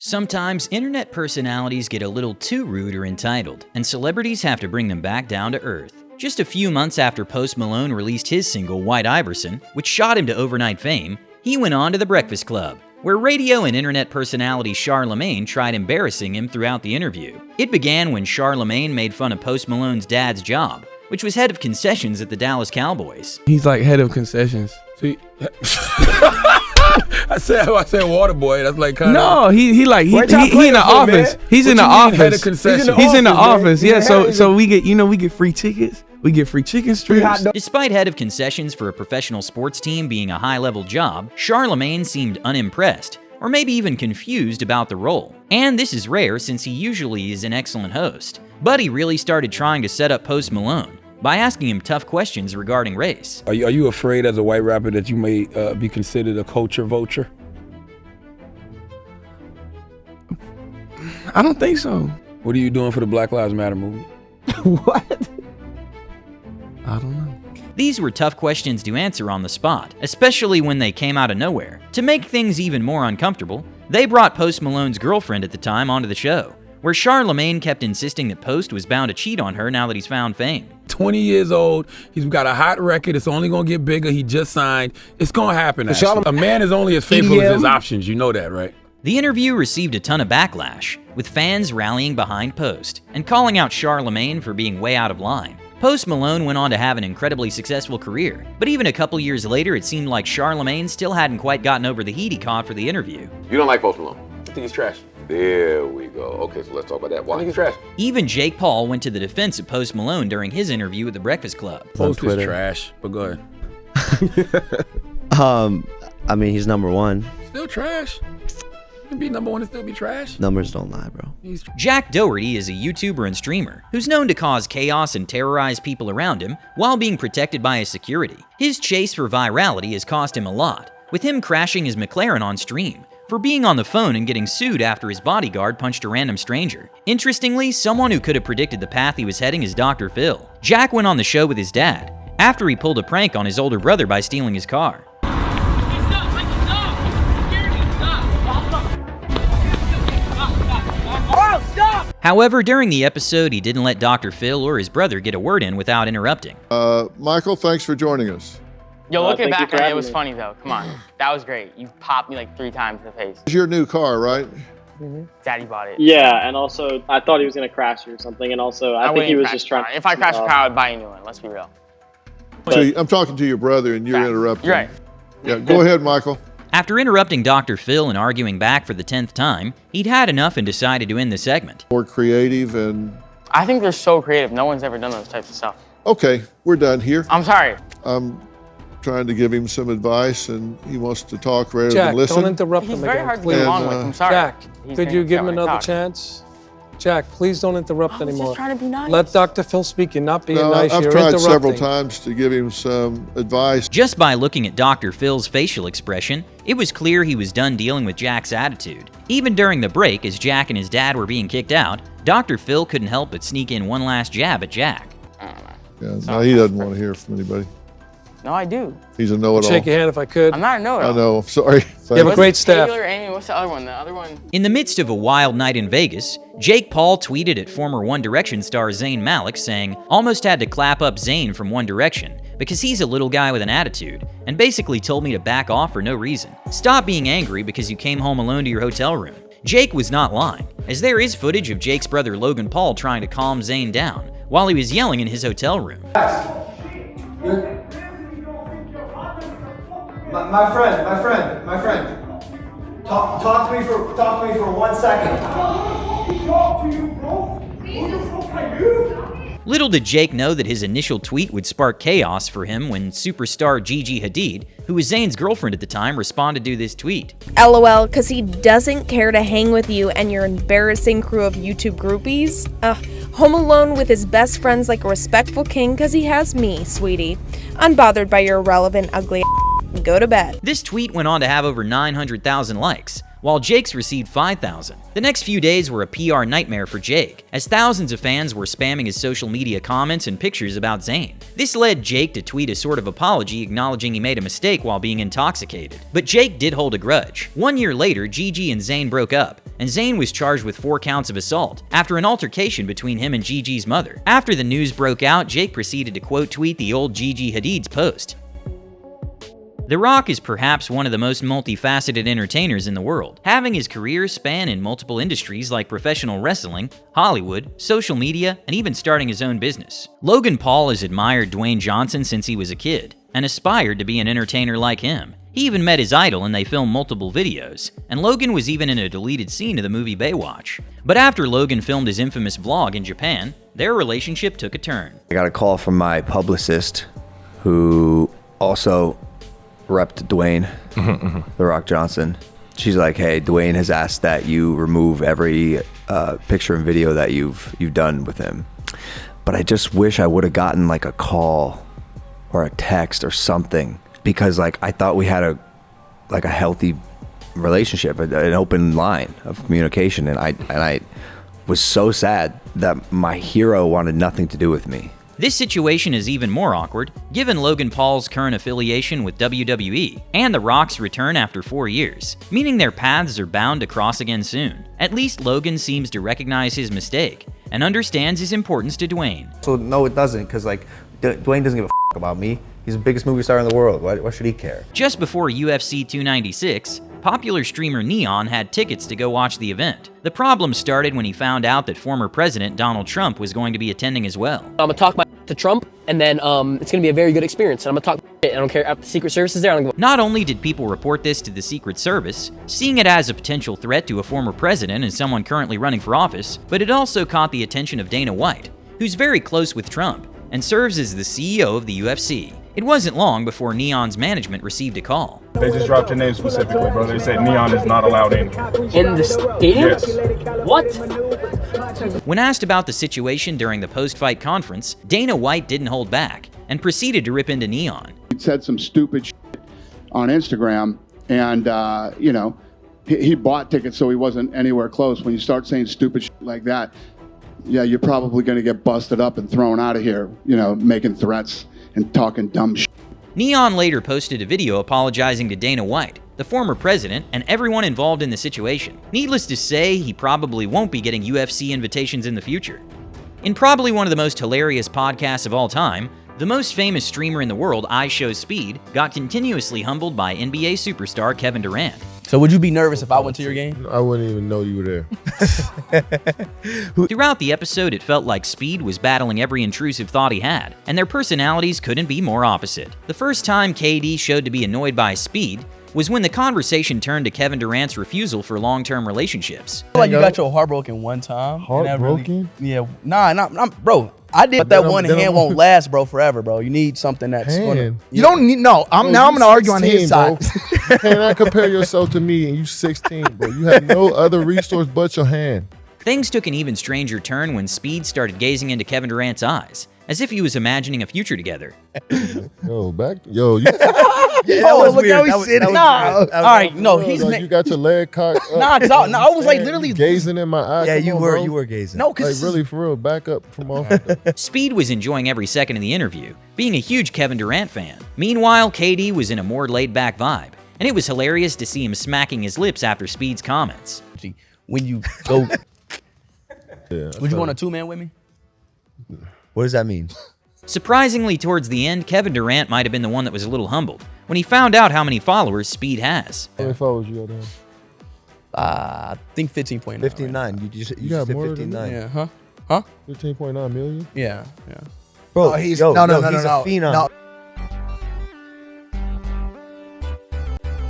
Sometimes internet personalities get a little too rude or entitled, and celebrities have to bring them back down to earth. Just a few months after Post Malone released his single White Iverson, which shot him to overnight fame, he went on to The Breakfast Club, where radio and internet personality Charlemagne tried embarrassing him throughout the interview. It began when Charlemagne made fun of Post Malone's dad's job, which was head of concessions at the Dallas Cowboys. He's like head of concessions. See, I said water boy. That's like kind of. No, he in the office. He's in the office. Head of concessions. He's in the office. Yeah. So we get free tickets. We get free chicken strips. Despite head of concessions for a professional sports team being a high-level job, Charlemagne seemed unimpressed, or maybe even confused about the role. And this is rare since he usually is an excellent host. But he really started trying to set up Post Malone by asking him tough questions regarding race. Are you afraid as a white rapper that you may be considered a culture vulture? I don't think so. What are you doing for the Black Lives Matter movement? What? I don't know. These were tough questions to answer on the spot, especially when they came out of nowhere. To make things even more uncomfortable, they brought Post Malone's girlfriend at the time onto the show, where Charlemagne kept insisting that Post was bound to cheat on her now that he's found fame. 20 years old, he's got a hot record, it's only gonna get bigger, he just signed. It's gonna happen, actually. A man is only as faithful as his options, you know that, right? The interview received a ton of backlash, with fans rallying behind Post and calling out Charlemagne for being way out of line. Post Malone went on to have an incredibly successful career, but even a couple years later, it seemed like Charlemagne still hadn't quite gotten over the heat he caught for the interview. You don't like Post Malone? I think he's trash. There we go. Okay, so let's talk about that. Why? I think he's trash. Even Jake Paul went to the defense of Post Malone during his interview with The Breakfast Club. Post is trash, but go ahead. I mean, he's number one. Still trash. You can be number one and still be trash. Numbers don't lie, bro. Jack Doherty is a YouTuber and streamer who's known to cause chaos and terrorize people around him while being protected by his security. His chase for virality has cost him a lot, with him crashing his McLaren on stream, for being on the phone and getting sued after his bodyguard punched a random stranger. Interestingly, someone who could have predicted the path he was heading is Dr. Phil. Jack went on the show with his dad, after he pulled a prank on his older brother by stealing his car. However, during the episode, he didn't let Dr. Phil or his brother get a word in without interrupting. Michael, thanks for joining us. Yo, looking back on it, it was funny though. Come on, that was great. You popped me like 3 times in the face. It's your new car, right? Mm-hmm. Daddy bought it. Yeah, and also I thought he was gonna crash or something, and also I think he was just trying. If I crashed a car, I would buy a new one. Let's be real. So I'm talking to your brother, and you're interrupting. You're right. Yeah, go ahead, Michael. After interrupting Dr. Phil and arguing back for the 10th time, he'd had enough and decided to end the segment. More creative and... I think they're so creative. No one's ever done those types of stuff. Okay, we're done here. I'm sorry. I'm trying to give him some advice, and he wants to talk rather than listen. Jack, don't interrupt him He's again. very hard to get along with. I'm sorry. Jack, could you give him another chance? Jack, please don't interrupt anymore. I'm just trying to be nice. Let Dr. Phil speak and not being nice. I've tried several times to give him some advice. Just by looking at Dr. Phil's facial expression, it was clear he was done dealing with Jack's attitude. Even during the break, as Jack and his dad were being kicked out, Dr. Phil couldn't help but sneak in one last jab at Jack. I don't know. Yeah, no, he doesn't want to hear from anybody. No, I do. He's a know-it-all. Shake your hand if I could. I'm not a know-it-all. I know, I'm sorry. You have a great staff. Taylor, Amy, what's the other one? The other one? In the midst of a wild night in Vegas, Jake Paul tweeted at former One Direction star Zayn Malik saying, "Almost had to clap up Zayn from One Direction because he's a little guy with an attitude, and basically told me to back off for no reason. Stop being angry because you came home alone to your hotel room." Jake was not lying, as there is footage of Jake's brother Logan Paul trying to calm Zayn down while he was yelling in his hotel room. My friend. Talk to me for 1 second. Talk to you, bro. Little did Jake know that his initial tweet would spark chaos for him when superstar Gigi Hadid, who was Zayn's girlfriend at the time, responded to this tweet. LOL, cause he doesn't care to hang with you and your embarrassing crew of YouTube groupies? Home alone with his best friends like a respectful king cause he has me, sweetie. Unbothered by your irrelevant, ugly go to bed. This tweet went on to have over 900,000 likes, while Jake's received 5,000. The next few days were a PR nightmare for Jake, as thousands of fans were spamming his social media comments and pictures about Zayn. This led Jake to tweet a sort of apology acknowledging he made a mistake while being intoxicated. But Jake did hold a grudge. 1 year later, Gigi and Zayn broke up, and Zayn was charged with 4 counts of assault after an altercation between him and Gigi's mother. After the news broke out, Jake proceeded to quote tweet the old Gigi Hadid's post. The Rock is perhaps one of the most multifaceted entertainers in the world, having his career span in multiple industries like professional wrestling, Hollywood, social media, and even starting his own business. Logan Paul has admired Dwayne Johnson since he was a kid, and aspired to be an entertainer like him. He even met his idol and they filmed multiple videos, and Logan was even in a deleted scene of the movie Baywatch. But after Logan filmed his infamous vlog in Japan, their relationship took a turn. I got a call from my publicist, who also repped Dwayne, The Rock Johnson. She's like, hey, Dwayne has asked that you remove every picture and video that you've done with him. But I just wish I would have gotten like a call or a text or something, because like I thought we had a healthy relationship, an open line of communication, and I was so sad that my hero wanted nothing to do with me. This situation is even more awkward, given Logan Paul's current affiliation with WWE and The Rock's return after 4 years, meaning their paths are bound to cross again soon. At least Logan seems to recognize his mistake and understands his importance to Dwayne. So no, it doesn't, because like Dwayne doesn't give a f about me. He's the biggest movie star in the world. Why should he care? Just before UFC 296, popular streamer Neon had tickets to go watch the event. The problem started when he found out that former President Donald Trump was going to be attending as well. I'm gonna talk to Trump, and then it's gonna be a very good experience. And I'm gonna talk I don't care if the Secret Service is there. Not only did people report this to the Secret Service, seeing it as a potential threat to a former president and someone currently running for office, but it also caught the attention of Dana White, who's very close with Trump and serves as the CEO of the UFC. It wasn't long before Neon's management received a call. They just dropped your name specifically, bro. They said Neon is not allowed in. In the stadium? Yes. What? When asked about the situation during the post-fight conference, Dana White didn't hold back and proceeded to rip into Neon. He said some stupid shit on Instagram, and you know, he bought tickets so he wasn't anywhere close. When you start saying stupid shit like that, yeah, you're probably going to get busted up and thrown out of here, you know, making threats and talking dumb shit. Neon later posted a video apologizing to Dana White, the former president, and everyone involved in the situation. Needless to say, he probably won't be getting UFC invitations in the future. In probably one of the most hilarious podcasts of all time, the most famous streamer in the world, iShowSpeed, got continuously humbled by NBA superstar Kevin Durant. So would you be nervous if I went to your game? I wouldn't even know you were there. Throughout the episode, it felt like Speed was battling every intrusive thought he had, and their personalities couldn't be more opposite. The first time KD showed to be annoyed by Speed was when the conversation turned to Kevin Durant's refusal for long-term relationships. I feel like you got your heart broken one time. Heartbroken? Really, yeah, nah, bro. I did, but that one hand won't last, bro, forever, bro. You need something that's gonna. You don't need I'm gonna argue on his side. You cannot compare yourself to me and you 16, bro. You have no other resource but your hand. Things took an even stranger turn when Speed started gazing into Kevin Durant's eyes, as if he was imagining a future together. Yo, you yeah, that was look weird. How he's sitting. All right, no, he's you got your leg cocked up. Nah, cause I was like literally gazing in my eyes. Yeah, you were gazing. No, cause like really for real, back up from off. Speed was enjoying every second of the interview, being a huge Kevin Durant fan. Meanwhile, KD was in a more laid-back vibe, and it was hilarious to see him smacking his lips after Speed's comments. When you go, would you go on a 2-man with me? What does that mean? Surprisingly, towards the end, Kevin Durant might have been the one that was a little humbled when he found out how many followers Speed has. How many followers you got there? I think 15.9. 59. You got said more 59. Yeah, huh? 15.9 million? Yeah. Bro, he's no, no, he's a phenom. No.